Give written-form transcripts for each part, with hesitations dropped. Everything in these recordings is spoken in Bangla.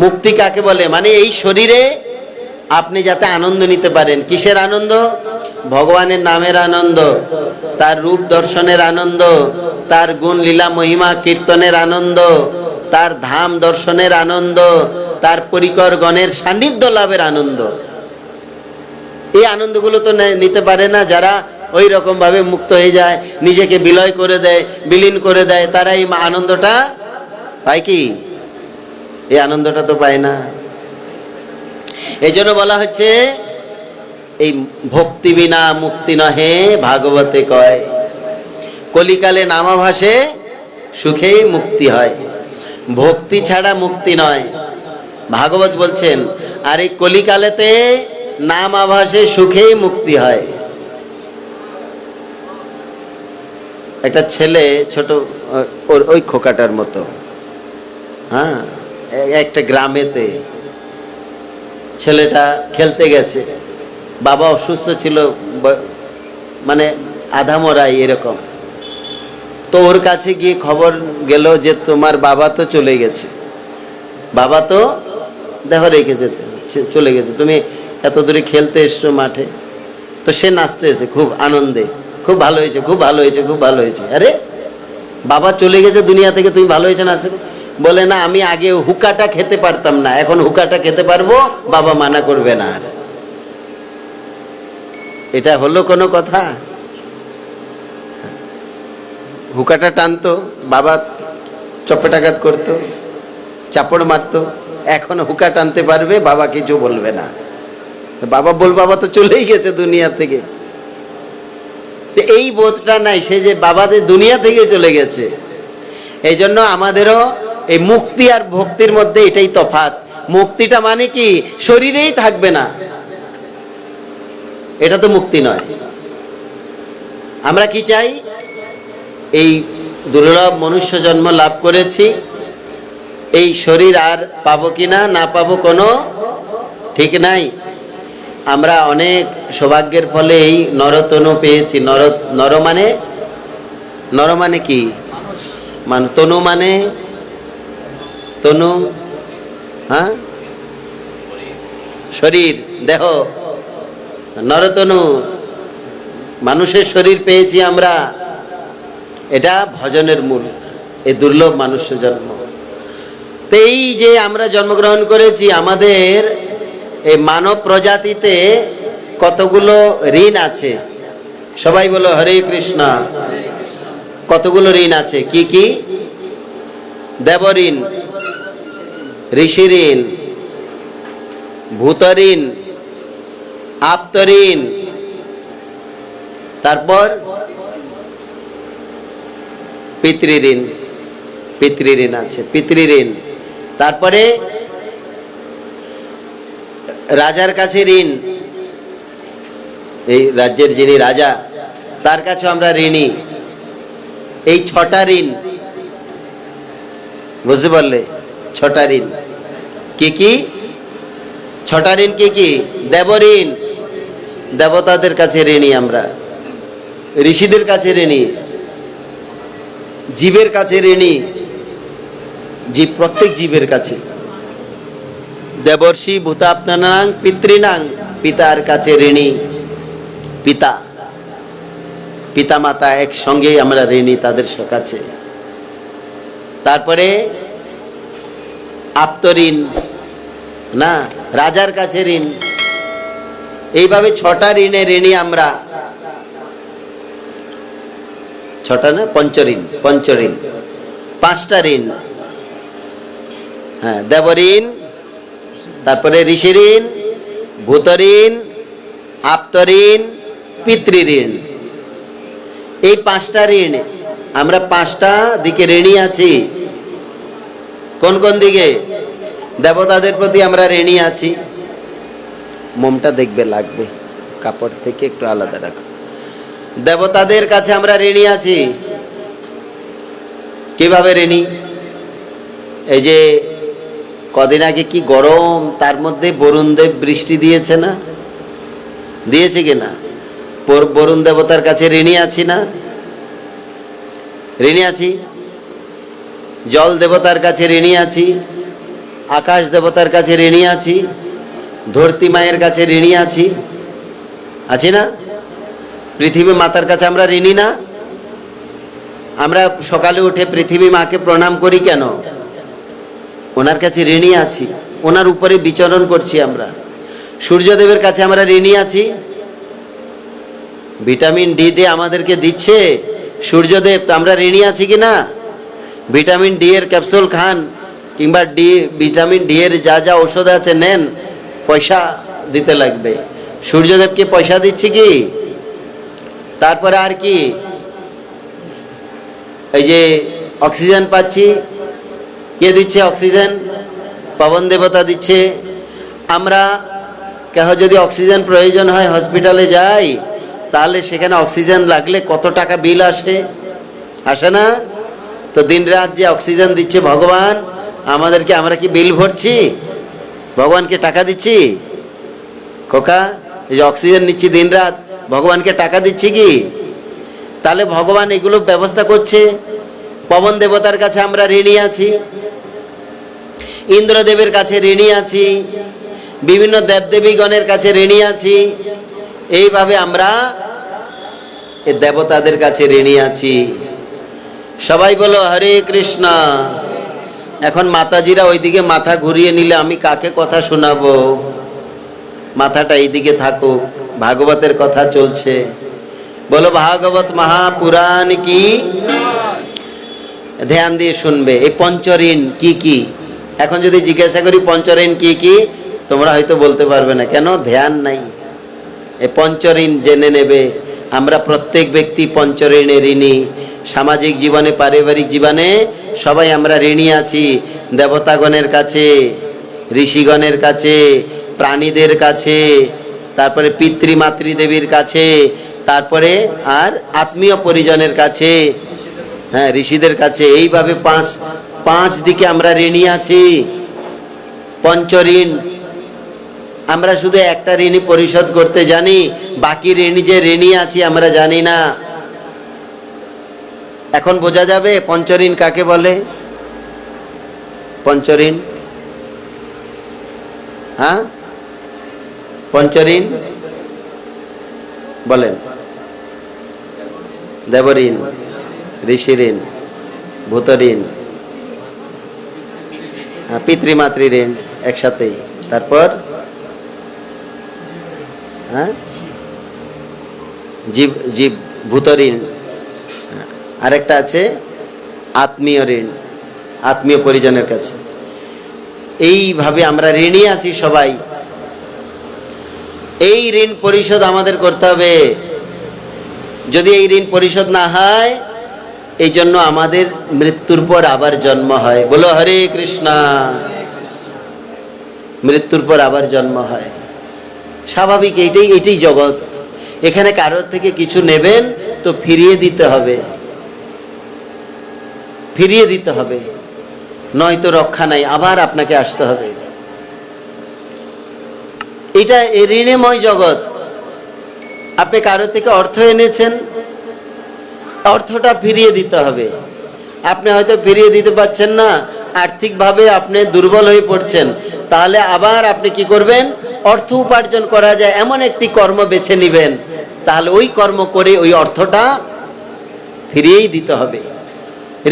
মুক্তি কাকে বলে? মানে এই শরীরে আপনি যাতে আনন্দ নিতে পারেন। কিসের আনন্দ? ভগবানের নামের আনন্দ, তার রূপ দর্শনের আনন্দ, তার গুণ লীলা মহিমা কীর্তনের আনন্দ, তার ধাম দর্শনের আনন্দ, তার পরিকর গণের সান্নিধ্য লাভের আনন্দ। এই আনন্দগুলো তো নিতে পারে না যারা ওই রকম ভাবে মুক্ত হয়ে যায়, নিজেকে বিলয় করে দেয়, বিলীন করে দেয়, তারা এই আনন্দটা পায় কি? এই আনন্দটা তো পায় না। এই জন্য বলা হচ্ছে এই ভক্তি বিনা মুক্তি নহে ভাগবতে কয়, কলিকালে নামাভাসে সুখেই মুক্তি হয়। ভক্তি ছাড়া মুক্তি নয়, ভাগবত বলছেন। আর এই কলিকালেতে নাম আভাসে সুখেই মুক্তি হয়। একটা ছেলে ছোট, ওই খোকাটার মতো, হ্যাঁ, একটা গ্রামেতে ছেলেটা খেলতে গেছে, বাবা অসুস্থ ছিল, মানে আধা মরাই এরকম। তো ওর কাছে গিয়ে খবর গেল যে তোমার বাবা তো চলে গেছে, বাবা তো দেহ রেখে যেতে চলে গেছে, তুমি এত দূরে খেলতে এসছো মাঠে। তো সে নাচতে এসে খুব আনন্দে, খুব ভালো হয়েছে, খুব ভালো হয়েছে, খুব ভালো হয়েছে। আরে বাবা চলে গেছে দুনিয়া থেকে, তুমি ভালো হয়েছে নাচতে? বলে না, আমি আগে হুকাটা খেতে পারতাম না, এখন হুকাটা খেতে পারবো, বাবা মানা করবে না। আর এটা হলো কোনো কথা? হুকাটা টানতো, বাবা চপেটাঘাত করতো, চাপড় মারতো, এখন হুকা টানতে পারবে, বাবা কিছু বলবে না। বাবা বাবা তো চলেই গেছে দুনিয়া থেকে। এই বোধটা নাই, সে যে বাবাদের দুনিয়া থেকে চলে গেছে। এই জন্য আমাদেরও এই মুক্তি আর ভক্তির মধ্যে এটাই তফাৎ। মুক্তিটা মানে কি? শরীরেই থাকবে না, এটা তো মুক্তি নয়। আমরা কি চাই? এই দুর্লভ মনুষ্য জন্ম লাভ করেছি, এই শরীর আর পাবো কিনা না পাবো কোনো ঠিক নাই। আমরা অনেক সৌভাগ্যের ফলে এই নরতনু পেয়েছি। নর মানে কি? মানুষ। তনু মানে তনু, হ্যাঁ, শরীর, দেহ, নরতনু, মানুষের শরীর পেয়েছি আমরা। এটা ভজনের মূল, এই দুর্লভ মানুষ্য জন্ম। তো এই যে আমরা জন্মগ্রহণ করেছি, আমাদের এই মানব প্রজাতিতে কতগুলো ঋণ আছে? সবাই বলো হরে কৃষ্ণ। কতগুলো ঋণ আছে? কি কি? দেব ঋণ, ঋষি ঋণ, ভূত ঋণ, আপ্ত ঋণ, তারপর পিতৃঋণ, পিতৃঋণ আছে, পিতৃঋণ। তারপরে রাজার কাছে ঋণ, এই রাজ্যের যিনি রাজা তার কাছে আমরা ঋণী। এই 6টা ঋণ, বুঝতে পারলে? 6টা ঋণ কি কি? 6টা ঋণ কি কি? দেব ঋণ, দেবতাদের কাছে ঋণী আমরা, ঋষিদের কাছে ঋণী, জীবের কাছে ঋণী, জীব, প্রত্যেক জীবের কাছে। দেবর্ষি ভূতাপ্তনাং পিতৃনাং, পিতার কাছে ঋণী। পিতা, পিতা মাতা একসঙ্গে আমরা ঋণী তাদের কাছে। তারপরে আপ্ত ঋণ, না, রাজার কাছে ঋণ। এইভাবে 6টা ঋণে ঋণী আমরা। 6টা না, পঞ্চঋণ, পঞ্চঋণ, 5টা ঋণ। হ্যাঁ, দেব ঋণ, তারপরে ঋষি ঋণ, ভূত ঋণ, আপ্ত ঋণ, পিতৃঋণ। এই 5টা ঋণ, আমরা 5টা দিকে ঋণী আছি। কোন কোন দিকে? দেবতাদের প্রতি আমরা ঋণী আছি। মোমটা দেখবে লাগবে, কাপড় থেকে একটু আলাদা রাখো। দেবতাদের কাছে আমরা ঋণী আছি। কিভাবে ঋণী? এই যে কদিন আগে কি গরম, তার মধ্যে বরুণ দেব বৃষ্টি দিয়েছে না? দিয়েছে কিনা? বরুণ দেবতার কাছে ঋণী আছি না? ঋণী আছি। জল দেবতার কাছে ঋণী আছি। আকাশ দেবতার কাছে ঋণী আছি, ধরতী মায়ের কাছে ঋণী আছি, আছি না? পৃথিবী মাতার কাছে আমরা ঋণী না? আমরা সকালে উঠে পৃথিবী মাকে প্রণাম করি কেন? ওনার কাছে ঋণী আছি, ওনার উপরে বিচরণ করছি আমরা। সূর্যদেবের কাছে আমরা ঋণী আছি, ভিটামিন ডি দিয়ে আমাদেরকে দিচ্ছে সূর্যদেব, তো আমরা ঋণী আছি কি না? ভিটামিন ডি এর ক্যাপসুল খান, কিংবা ভিটামিন ডি এর যা যা ঔষধ আছে নেন, পয়সা দিতে লাগবে। সূর্যদেবকে পয়সা দিচ্ছি কি? তারপরে আর কি? এই যে অক্সিজেন পাচ্ছি, কে দিচ্ছে অক্সিজেন? পবন দেবতা দিচ্ছে। আমরা কেহ যদি অক্সিজেন প্রয়োজন হয় হসপিটালে যাই, তাহলে সেখানে অক্সিজেন লাগলে কত টাকা বিল আসে, আসে না? তো দিনরাত যে অক্সিজেন দিচ্ছে ভগবান আমাদেরকে, আমরা কি বিল ভরছি? ভগবানকে টাকা দিচ্ছি? খোকা, এই যে অক্সিজেন নিচ্ছি দিনরাত, ভগবানকে টাকা দিচ্ছি কি? তাহলে ভগবান এগুলো ব্যবস্থা করছে। পবন দেবতার কাছে আমরা ঋণী আছি, ইন্দ্রদেবের কাছে ঋণী আছি, বিভিন্ন দেবদেবীগণের কাছে ঋণী আছি। এইভাবে আমরা এই দেবতাদের কাছে ঋণী আছি। সবাই বলো হরে কৃষ্ণ। এখন মাতাজিরা ওইদিকে মাথা ঘুরিয়ে নিলে আমি কাকে কথা শোনাবো? মাথাটা এইদিকে থাকুক, ভাগবতের কথা চলছে। বলো ভাগবত মহাপুরাণ কি? ধ্যান দিয়ে শুনবে। এই পঞ্চঋণ কি কি? এখন যদি জিজ্ঞাসা করি পঞ্চঋণ কি কি, তোমরা হয়তো বলতে পারবে না, কেন? ধ্যান নাই। এই পঞ্চঋণ জেনে নেবে। আমরা প্রত্যেক ব্যক্তি পঞ্চঋণে ঋণী। সামাজিক জীবনে, পারিবারিক জীবনে সবাই আমরা ঋণী আছি। দেবতাগণের কাছে, ঋষিগণের কাছে, প্রাণীদের কাছে, তারপরে পিতৃমাতৃদেবীর কাছে, তারপরে আর আত্মীয় পরিজনের কাছে, হ্যাঁ ঋষিদের কাছে। এইভাবে পাঁচ দিকে আমরা ঋণী আছি। পঞ্চঋণ। আমরা শুধু একটা ঋণই পরিশোধ করতে জানি, বাকি ঋণী যে ঋণী আছি আমরা জানি না। এখন বোঝা যাবে পঞ্চঋণ কাকে বলে? পঞ্চঋণ, হ্যাঁ পঞ্চঋণ বলেন। দেবঋণ, ঋষিঋণ, ভূতঋণ, পিতৃমাতৃ ঋণ একসাথেই। তারপর হ্যাঁ জীব ভূতঋণ। আরেকটা আছে আত্মীয় ঋণ, আত্মীয় পরিজনের কাছে। এইভাবে আমরা ঋণী আছি সবাই। এই ঋণ পরিশোধ আমাদের করতে হবে। যদি এই ঋণ পরিশোধ না হয়, এই জন্য আমাদের মৃত্যুর পর আবার জন্ম হয়। বলো হরে কৃষ্ণ। মৃত্যুর পর আবার জন্ম হয়, স্বাভাবিক। এইটাই জগৎ। এখানে কারোর থেকে কিছু নেবেন তো ফিরিয়ে দিতে হবে, ফিরিয়ে দিতে হবে, নয়তো রক্ষা নাই, আবার আপনাকে আসতে হবে। এটা ঋণময় জগৎ। আপনি কারো থেকে অর্থ এনেছেন, অর্থটা ফিরিয়ে দিতে হবে। আপনি হয়তো ফিরিয়ে দিতে পারছেন না, আর্থিকভাবে আপনি দুর্বল হয়ে পড়ছেন, তাহলে আবার আপনি কি করবেন? অর্থ উপার্জন করা যায় এমন একটি কর্ম বেছে নেবেন, তাহলে ওই কর্ম করে ওই অর্থটা ফিরিয়েই দিতে হবে।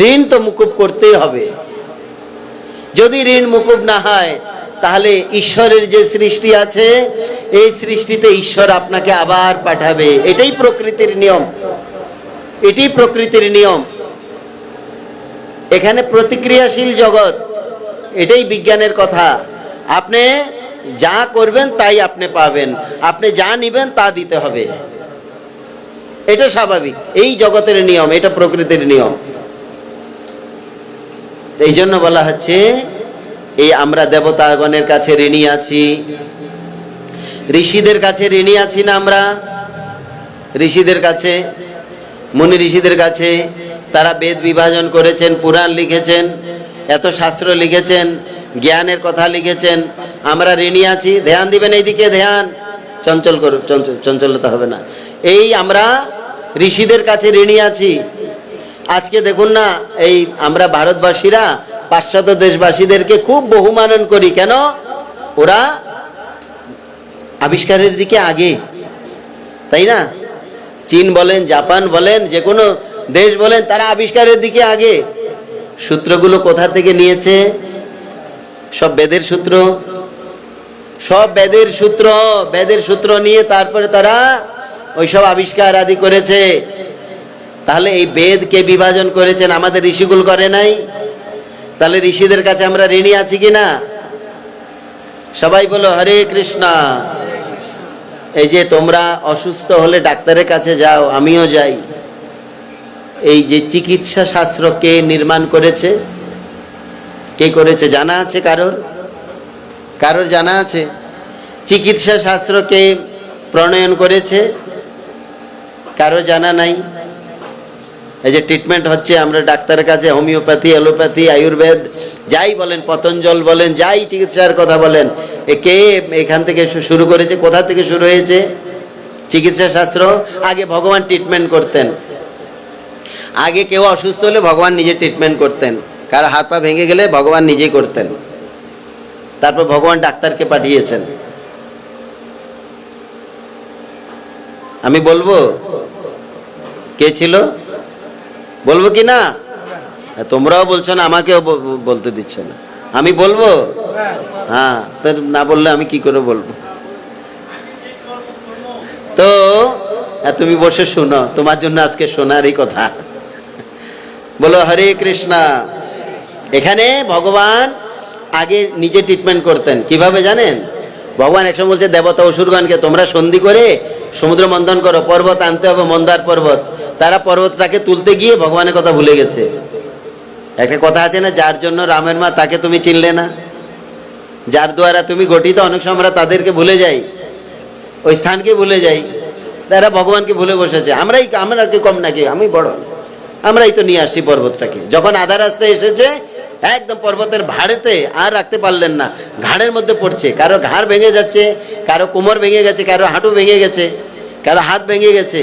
ঋণ তো মুকুব করতেই হবে। যদি ঋণ মুকুব না হয়, তাহলে ঈশ্বরের যে সৃষ্টি আছে, এই সৃষ্টিতে ঈশ্বর আপনাকে আবার পাঠাবে। এটাই প্রকৃতির নিয়ম, এটাই প্রকৃতির নিয়ম। এখানে প্রতিক্রিয়াশীল জগৎ, এটাই বিজ্ঞানের কথা। আপনি যা করবেন তাই আপনি পাবেন, আপনি যা নিবেন তা দিতে হবে। এটা স্বাভাবিক, এই জগতের নিয়ম, এটা প্রকৃতির নিয়ম। এই জন্য বলা হচ্ছে এই আমরা দেবতাগণের কাছে ঋণী আছি, ঋষিদের কাছে ঋণী আছি না আমরা? ঋষিদের কাছে, মুনি ঋষিদের কাছে। তারা বেদ বিভাজন করেছেন, পুরাণ লিখেছেন, এত শাস্ত্র লিখেছেন, জ্ঞানের কথা লিখেছেন। আমরা ঋণী আছি। ধ্যান দিবেন এইদিকে, ধ্যান। চঞ্চল করুন, চঞ্চলতা হবে না। এই আমরা ঋষিদের কাছে ঋণী আছি। আজকে দেখুন না, এই আমরা ভারতবাসীরা পাশ্চাত্য দেশবাসীদেরকে খুব বহুমানন করি। কেন? ওরা আবিষ্কারের দিকে আগে, তাই না? চীন বলেন, জাপান বলেন, যে কোনো দেশ বলেন, তারা আবিষ্কারের দিকে আগে। সূত্রগুলো কোথা থেকে নিয়েছে? সব বেদের সূত্র, সব বেদের সূত্র। বেদের সূত্র নিয়ে তারপরে তারা ওইসব আবিষ্কার আদি করেছে। তাহলে এই বেদ কে বিভাজন করেছেন? আমাদের ঋষিগুলো করে নাই? তাহলে ঋষিদের কাছে আমরা ঋণী আছি কিনা? সবাই বলো হরে কৃষ্ণ। এই যে তোমরা অসুস্থ হলে ডাক্তারের কাছে যাও, আমিও যাই। এই যে চিকিৎসা শাস্ত্র কে নির্মাণ করেছে? কে করেছে জানা আছে কারোর? কারোর জানা আছে? চিকিৎসা শাস্ত্র কে প্রণয়ন করেছে? কারো জানা নাই? এই যে ট্রিটমেন্ট হচ্ছে, আমরা ডাক্তারের কাছে হোমিওপ্যাথি, অ্যালোপ্যাথি, আয়ুর্বেদ যাই বলেন, পতঞ্জল বলেন, যাই চিকিৎসার কথা বলেন, কে এখান থেকে শুরু করেছে? কোথা থেকে শুরু হয়েছে চিকিৎসা শাস্ত্র? আগে ভগবান ট্রিটমেন্ট করতেন। আগে কেউ অসুস্থ হলে ভগবান নিজে ট্রিটমেন্ট করতেন। কারো হাত পা ভেঙে গেলে ভগবান নিজেই করতেন। তারপর ভগবান ডাক্তারকে পাঠিয়েছেন। আমি বলবো কে ছিল? বলবো কি না? তোমরাও বলছো না, আমাকেও বলতে দিচ্ছ না। আমি বলবো? হ্যাঁ, তো না বললে আমি কি করে বলবো? তো তুমি বসে শুনো, তোমার জন্য আজকে শোনারই কথা। বলো হরে কৃষ্ণা। এখানে ভগবান আগে নিজে ট্রিটমেন্ট করতেন। কিভাবে জানেন? ভগবান একসময় বলছে দেবতা অসুরগণকে, তোমরা সন্ধি করে সমুদ্র মন্থন করো, পর্বত আনতে হবে, মন্দার পর্বত। তারা পর্বতটাকে তুলতে গিয়ে ভগবানের কথা ভুলে গেছে। একটা কথা আছে না, যার জন্য রামের মা তাকে তুমি চিনলে না। যার দ্বারা তুমি গঠিত, অনেক সময় আমরা তাদেরকে ভুলে যাই, ওই স্থানকে ভুলে যাই। তারা ভগবানকে ভুলে বসেছে। আমরা কি কম নাকি? আমি বড়, আমরাই তো নিয়ে আসছি পর্বতটাকে। যখন আধা রাস্তায় এসেছে, একদম পর্বতের ভাড়েতে আর রাখতে পারলেন না, ঘাড়ের মধ্যে পড়ছে। কারো ঘাড় ভেঙে যাচ্ছে, কারো কোমর ভেঙে গেছে, কারো হাঁটু ভেঙে গেছে, কারো হাত ভেঙে গেছে।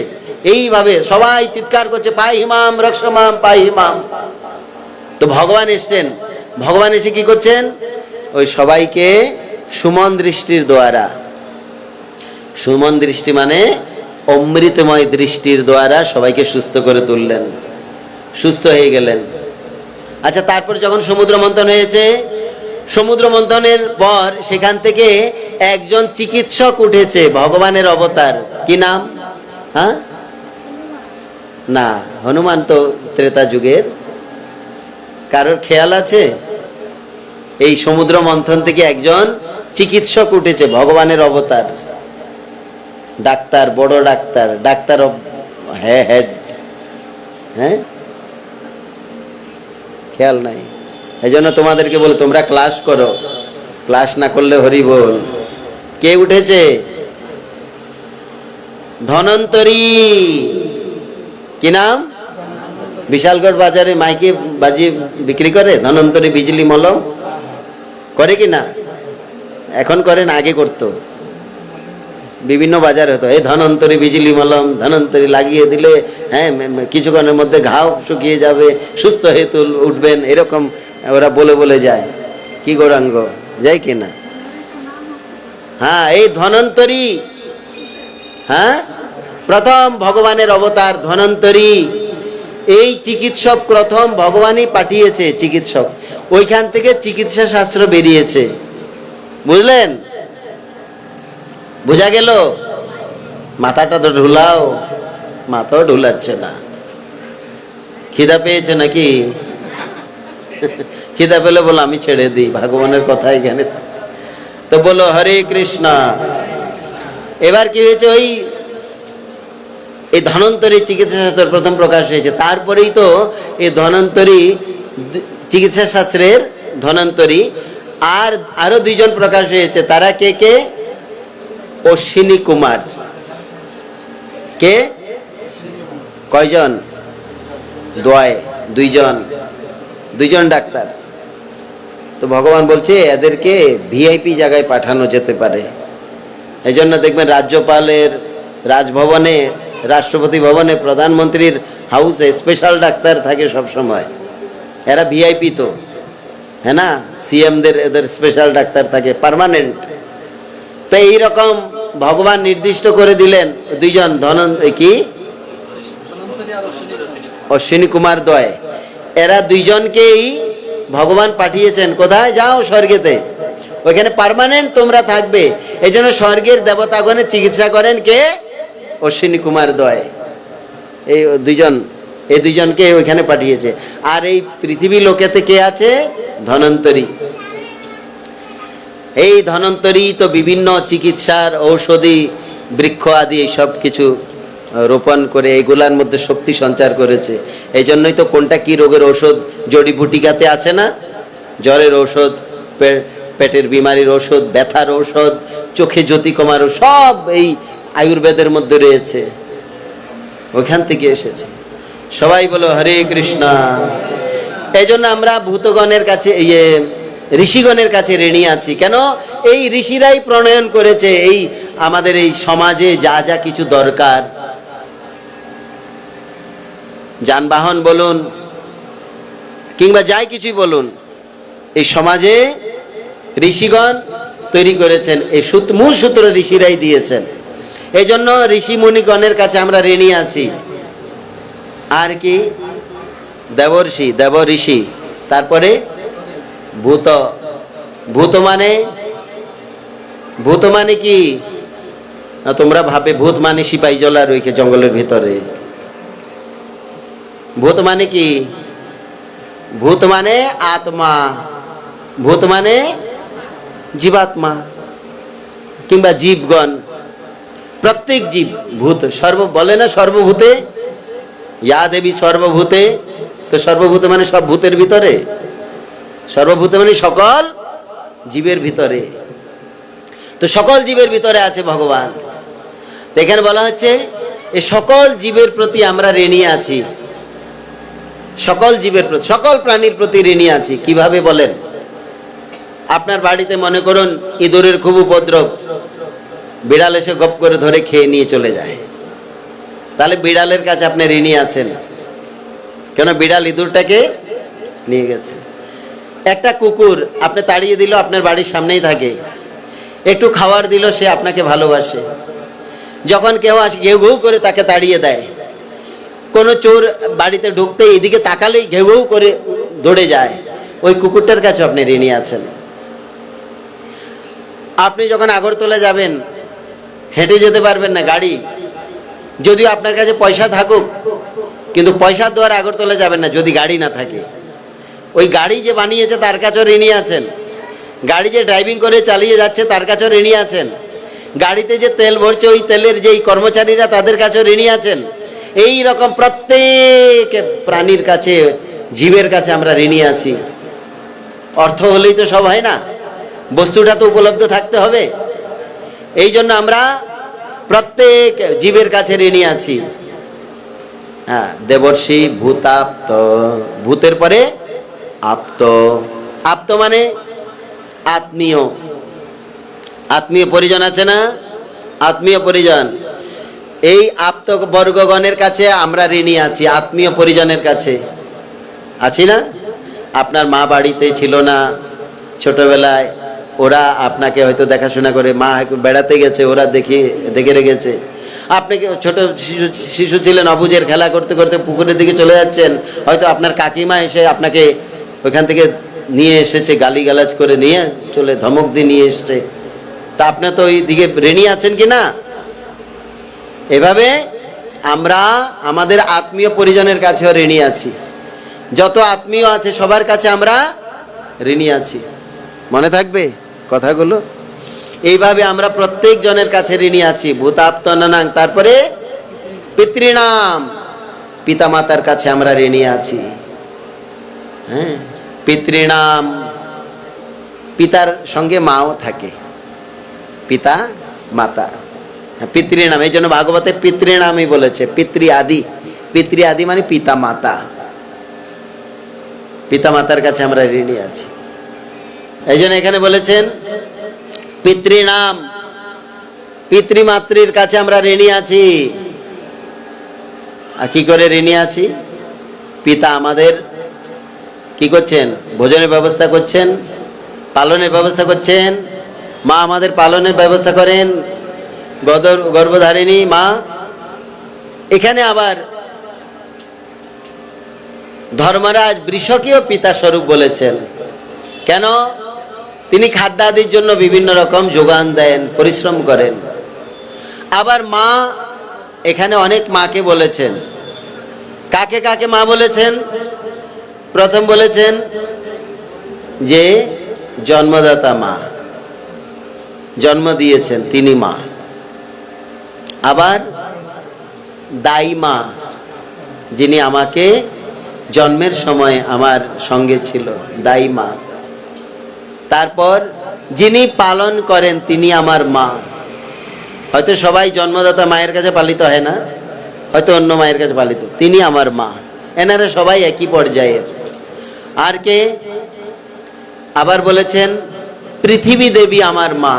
এইভাবে সবাই চিৎকার করছে, পাই হিমাম রক্ষমাম, পাই হিমাম। তো ভগবান এসছেন। ভগবান এসে কি করছেন? ওই সবাইকে সুমন দৃষ্টির দ্বারা, সুমন দৃষ্টি মানে অমৃতময় দৃষ্টির দ্বারা সবাইকে সুস্থ করে তুললেন, সুস্থ হয়ে গেলেন। আচ্ছা, তারপর যখন সমুদ্র মন্থন হয়েছে, সমুদ্র মন্থনের পর সেখান থেকে একজন চিকিৎসক উঠেছে, ভগবানের অবতার। কি নাম? হ্যাঁ, না, হনুমান তো ত্রেতা যুগের। কারোর খেয়াল আছে? এই সমুদ্র মন্থন থেকে একজন চিকিৎসক উঠেছে, ভগবানের অবতার, ডাক্তার, বড় ডাক্তার, ডাক্তার অফ হেড। হ্যাঁ, খেয়াল নাই। এই জন্য তোমাদেরকে বলে তোমরা ক্লাস করো, ক্লাস না করলে হরি বল। কে উঠেছে? ধনন্তরী। কি নাম? বিশালগড় বাজারে মাইকে বাজিয়ে বিক্রি করে ধনন্তরী বিজলি মলম। করে কি না? এখন করে না, আগে করতো। বিভিন্ন বাজারে হতো, এই ধনন্তরী বিজলি মলম, ধনন্তরী লাগিয়ে দিলে হ্যাঁ কিছুক্ষণের মধ্যে ঘাও শুকিয়ে যাবে, সুস্থ হয়ে উঠবেন, এরকম ওরা বলে বলে যায়। কি গৌরাঙ্গ, যায় কি না? হ্যাঁ, এই ধনন্তরী, হ্যাঁ, প্রথম ভগবানের অবতার ধনন্তরী। এই চিকিৎসক প্রথম ভগবানই পাঠিয়েছে চিকিৎসক। ওইখান থেকে চিকিৎসা শাস্ত্র বেরিয়েছে। বুঝলেন? বোঝা গেল? মাথাটা তো ঢুলাও। মাথাও ঢুলাচ্ছে না। খিদা পেয়েছে নাকি? খিদা পেলে বলো আমি ছেড়ে দিই, ভগবানের কথা এখানে। তো বলো হরে কৃষ্ণ। এবার কি হয়েছে? এই ধনন্তরী চিকিৎসা শাস্ত্র প্রথম প্রকাশ হয়েছে। তারপরেই তো এই ধনন্তরী চিকিৎসা শাস্ত্রের ধনন্তরী আর আরো দুইজন প্রকাশ হয়েছে। তারা কে কে? অশ্বিনী কুমার। কে? কয়জন? দুইজন ডাক্তার। তো ভগবান বলছে এদেরকে ভিআইপি জায়গায় পাঠানো যেতে পারে। এই জন্য দেখবেন রাজ্যপালের রাজভবনে, রাষ্ট্রপতি ভবনে, প্রধানমন্ত্রীর হাউসে স্পেশাল ডাক্তার থাকে সব সময়। এরা ভিআইপি। তো হ্যাঁ না, সিএমদের এদের স্পেশাল ডাক্তার থাকে পার্মানেন্ট। তো এইরকম ভগবান নির্দিষ্ট করে দিলেন দুইজন কি অশ্বিনী কুমার দ্বয়, এরা দুইজনকেই ভগবান পাঠিয়েছেন কোথায়, যাও স্বর্গেতে, ওইখানে পার্মানেন্ট তোমরা থাকবে। এই জন্য স্বর্গের দেবতাগণের চিকিৎসা করেন কে, অশ্বিনী কুমার দ্বয়। এই দুইজনকে ওইখানে পাঠিয়েছে। আর এই পৃথিবী লোকেতে কে আছে, ধনন্তরী। এই ধনন্তরী তো বিভিন্ন চিকিৎসার ঔষধি বৃক্ষ আদি সব কিছু রোপণ করে এগুলার মধ্যে শক্তি সঞ্চার করেছে। এই জন্যই তো কোনটা কি রোগের ঔষধ জড়িবুটিকাতে আছে না, জ্বরের ঔষধ, পেটের বিমারির ঔষধ, ব্যথার ঔষধ, চোখে জ্যোতি কমার, সব এই আয়ুর্বেদের মধ্যে রয়েছে, ওখান থেকে এসেছে। সবাই বলো হরে কৃষ্ণ। এই জন্য আমরা ভূতগণের কাছে, ঋষিগণের কাছে ঋণী আছি। কেন, এই ঋষিরাই প্রণয়ন করেছে এই আমাদের এই সমাজে যা যা কিছু দরকার, যানবাহন বলুন কিংবা যাই কিছুই বলুন, এই সমাজে ঋষিগণ তৈরি করেছেন। এই মূল সূত্র ঋষিরাই দিয়েছেন। এই জন্য ঋষি মুনিগণের কাছে আমরা ঋণী আছি। আর কি, দেবর্ষি, দেব ঋষি, তারপরে ভূত। ভূত মানে কি, তোমরা ভাবে ভূত মানে সিপাহী জলা রয়েছে জঙ্গলের ভিতরে। ভূত মানে কি, ভূত মানে আত্মা, ভূত মানে জীবাত্মা কিংবা জীবগণ, প্রত্যেক জীব ভূত। বলে না সর্বভূতে ইয়া দেবী সর্বভূতে, তো সর্বভূত মানে সব ভূতের ভিতরে, সর্বভূত মানে সকল জীবের ভিতরে। তো সকল জীবের ভিতরে আছে ভগবান। তো এখানে বলা হচ্ছে এই সকল জীবের প্রতি আমরা ঋণী আছি, সকল জীবের প্রতি, সকল প্রাণীর প্রতি ঋণী আছি। কিভাবে বলেন, আপনার বাড়িতে মনে করুন ইঁদুরের খুব উপদ্রব, বিড়াল এসে গপ করে ধরে খেয়ে নিয়ে চলে যায়, তাহলে বিড়ালের কাছে আপনি ঋণী আছেন, কেন বিড়াল ইঁদুরটাকে নিয়ে গেছে। একটা কুকুর আপনি তাড়িয়ে দিল, আপনার বাড়ির সামনেই থাকে, একটু খাবার দিল, সে আপনাকে ভালোবাসে। যখন কেউ আসে ঘেউ ঘেউ করে তাকে তাড়িয়ে দেয়, কোনো চোর বাড়িতে ঢুকতে এদিকে তাকালেই ঘেউ ঘেউ করে দৌড়ে যায়, ওই কুকুরটার কাছে আপনি ঋণী আছেন। আপনি যখন আগরতলা যাবেন, হেঁটে যেতে পারবেন না, গাড়ি, যদিও আপনার কাছে পয়সা থাকুক, কিন্তু পয়সার দ্বারা আগরতলা যাবেন না যদি গাড়ি না থাকে। ওই গাড়ি যে বানিয়েছে তার কাছেও ঋণী আছেন, গাড়ি যে ড্রাইভিং করে চালিয়ে যাচ্ছে তার কাছেও ঋণী আছেন, গাড়িতে যে তেল ভরছে ওই তেলের যেই কর্মচারীরা তাদের কাছেও ঋণী আছেন। এই রকম প্রত্যেক প্রাণীর কাছে, জীবের কাছে আমরা ঋণী আছি। অর্থ হলেই তো সব হয় না, বস্তুটা তো উপলব্ধ থাকতে হবে। এই জন্য আমরা প্রত্যেক জীবের কাছে ঋণী আছি। হ্যাঁ, দেবর্ষি ভূতাপ্ত, ভূতের পরে আপ্ত। আপ্ত মানে আত্মীয়, আত্মীয় পরিজন আছে না, আত্মীয় পরিজন। এই আপ্ত বর্গগণের কাছে আমরা ঋণী আছি, আত্মীয় পরিজনের কাছে আছি না। আপনার মা বাড়িতে ছিল না ছোটবেলায়, ওরা আপনাকে হয়তো দেখাশোনা করে, মা বেড়াতে গেছে, ওরা দেখে রেখেছে। আপনি ছোট শিশু ছিলেন, অবুঝের খেলা করতে করতে পুকুরের দিকে চলে যাচ্ছেন, হয়তো আপনার কাকিমা এসে আপনাকে ওইখান থেকে নিয়ে এসেছে, গালিগালাজ করে নিয়ে চলে, ধমক দিয়ে নিয়ে এসছে, তা আপনি তো ওই দিকে ঋণী আছেন কি না। এভাবে আমরা আমাদের আত্মীয় পরিজনের কাছেও ঋণী আছি, যত আত্মীয় আছে সবার কাছে আমরা ঋণী আছি। মনে থাকবে কথাগুলো। এইভাবে আমরা প্রত্যেক জনের কাছে ঋণী আছি। ভূতাপ্ত নানাং, তারপরে পিতৃনাম, পিতামাতার কাছে আমরা ঋণী আছি। হ্যাঁ, পিতৃনাম, পিতার সঙ্গে মাও থাকে, পিতা মাতা, পিতৃনাম। এই জন্য ভাগবতে পিতৃনামই বলেছে, পিতৃ আদি। পিতৃ আদি মানে পিতা মাতা, পিতা মাতার কাছে আমরা ঋণী আছি। এই জন্য এখানে বলেছেন পিতৃনাম, পিতৃমাতৃর কাছে আমরা ঋণী আছি। আর কি করে ঋণী আছি? পিতা আমাদের কি করছেন? ভোজনের ব্যবস্থা করছেন, পালনের ব্যবস্থা করছেন। মা আমাদের পালনের ব্যবস্থা করেন, গর্ভধারিণী মা। এখানে আবার ধর্মরাজ বৃষকেও পিতা স্বরূপ বলেছেন। কেন? তিনি খাদ্যাদির জন্য বিভিন্ন রকম যোগান দেন, পরিশ্রম করেন। আবার মা এখানে অনেক মাকে বলেছেন। কাকে কাকে মা বলেছেন? প্রথম বলেছেন যে জন্মদাতা মা, জন্ম দিয়েছেন তিনি মা। আবার দায়ী মা, যিনি আমাকে জন্মের সময় আমার সঙ্গে ছিল, দায়ী মা। তারপর যিনি পালন করেন তিনি আমার মা। হয়তো সবাই জন্মদাতা মায়ের কাছে পালিত হয় না, হয়তো অন্য মায়ের কাছে পালিত, তিনি আমার মা। এনারা সবাই একই পর্যায়ের। আর কে? আবার বলেছেন পৃথিবী দেবী আমার মা।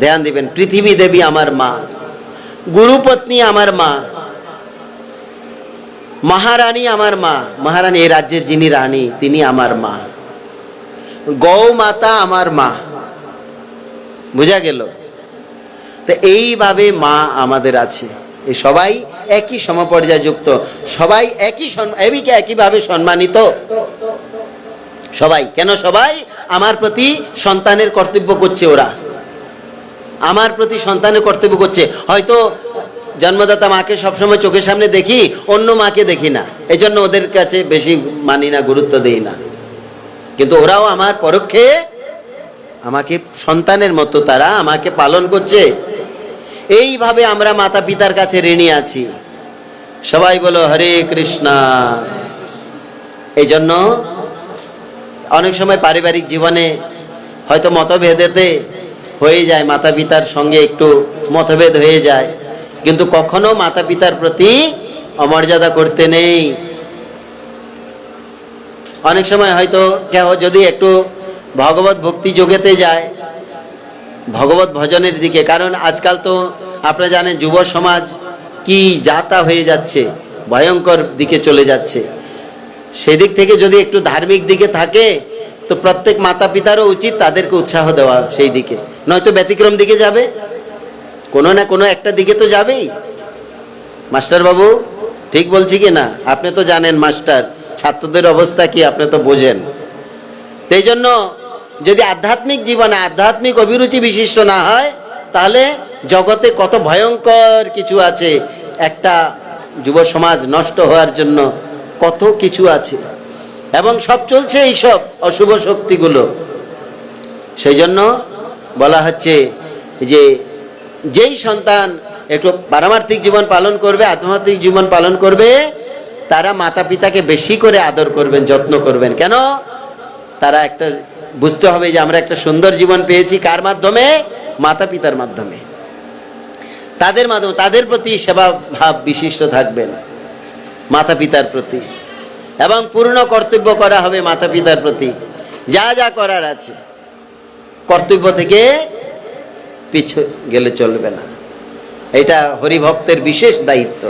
ধ্যান দিবেন, পৃথিবী দেবী আমার মা, গুরুপত্নী আমার মা, মহারানী আমার মা। মহারানী, এই রাজ্যের যিনি রানী তিনি আমার মা। গৌ মাতা আমার মা। বুঝা গেল? তো এইভাবে মা আমাদের আছে। এই সবাই একই সমপর্যায় যুক্ত, সবাই একইভাবে সম্মানিত। সবাই কেন? সবাই আমার প্রতি সন্তানের কর্তব্য করছে। ওরা আমার প্রতি সন্তানের কর্তব্য করছে। হয়তো জন্মদাতা মাকে সবসময় চোখের সামনে দেখি, অন্য মাকে দেখি না, এই জন্য ওদের কাছে বেশি মানি না, গুরুত্ব দেই না। কিন্তু ওরাও আমার পরোক্ষে আমাকে সন্তানের মতো তারা আমাকে পালন করছে। এইভাবে আমরা মাতা পিতার কাছে ঋণী আছি। সবাই বলো হরে কৃষ্ণা। এই জন্য অনেক সময় পারিবারিক জীবনে হয়তো মতভেদেতে হয়ে যায়, মাতা পিতার সঙ্গে একটু মতভেদ হয়ে যায়, কিন্তু কখনো মাতা পিতার প্রতি অমর্যাদা করতে নেই। অনেক সময় হয়তো কেউ যদি একটু ভগবত ভক্তি যোগেতে যায়, ভগবত ভজনের দিকে, কারণ আজকাল তো আপনারা জানেন যুব সমাজ কি যাতা হয়ে যাচ্ছে, ভয়ঙ্কর দিকে চলে যাচ্ছে। সেদিক থেকে যদি একটু ধার্মিক দিকে থাকে তো প্রত্যেক মাতা পিতারও উচিত তাদেরকে উৎসাহ দেওয়া সেই দিকে, নয়তো ব্যতিক্রম দিকে যাবে, কোনো না কোনো একটা দিকে তো যাবেই। মাস্টার বাবু ঠিক বলছি কি না? আপনি তো জানেন মাস্টার, ছাত্রদের অবস্থা কি আপনি তো বোঝেন। সেই জন্য যদি আধ্যাত্মিক জীবনে আধ্যাত্মিক অভিরুচি বিশিষ্ট না হয়, তাহলে জগতে কত ভয়ঙ্কর কিছু আছে। একটা যুব সমাজ নষ্ট হওয়ার জন্য কত কিছু আছে, এবং সব চলছে এইসব অশুভ শক্তিগুলো। সেই জন্য বলা হচ্ছে যে যেই সন্তান একটু পারমার্থিক জীবন পালন করবে, আধ্যাত্মিক জীবন পালন করবে, তারা মাতা পিতাকে বেশি করে আদর করবেন, যত্ন করবেন। কেন? তারা একটা বুঝতে হবে যে আমরা একটা সুন্দর জীবন পেয়েছি কার মাধ্যমে? মাতা পিতার মাধ্যমে। তাদের মাধ্যমে তাদের প্রতি সেবা ভাব বিশিষ্ট থাকবেন মাতা পিতার প্রতি, এবং পূর্ণ কর্তব্য করা হবে মাতা পিতার প্রতি। যা যা করার আছে কর্তব্য থেকে পিছু গেলে চলবে না। এটা হরিভক্তের বিশেষ দায়িত্ব।